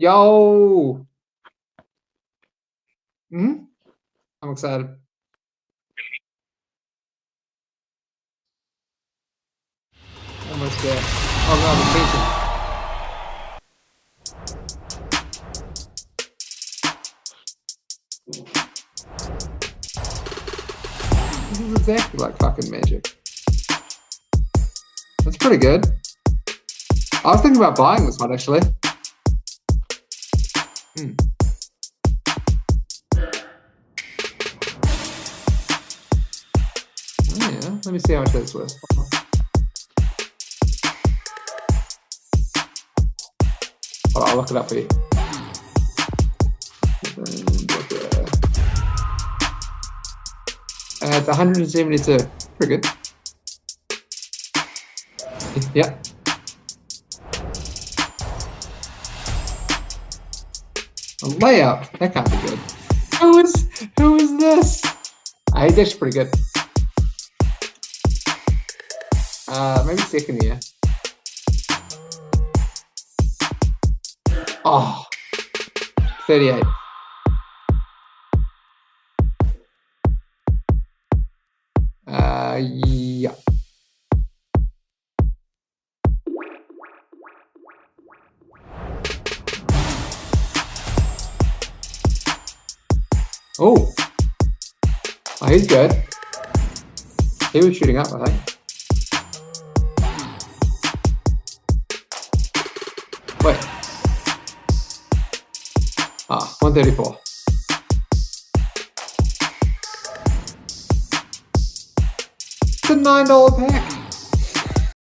Yo! Hmm? I'm excited. Almost there. Oh no, the painting. This is exactly like fucking magic. That's pretty good. I was thinking about buying this one actually. Oh yeah, let me see how much that's worth. Hold on, I'll look it up for you. It's 172. Pretty good. Yep. A layup. That can't be good. Who is this? He's actually pretty good. Maybe second year. Oh, 38. Yeah. Oh, he's good. He was shooting up, I think. Wait. 134. It's a $9 pack.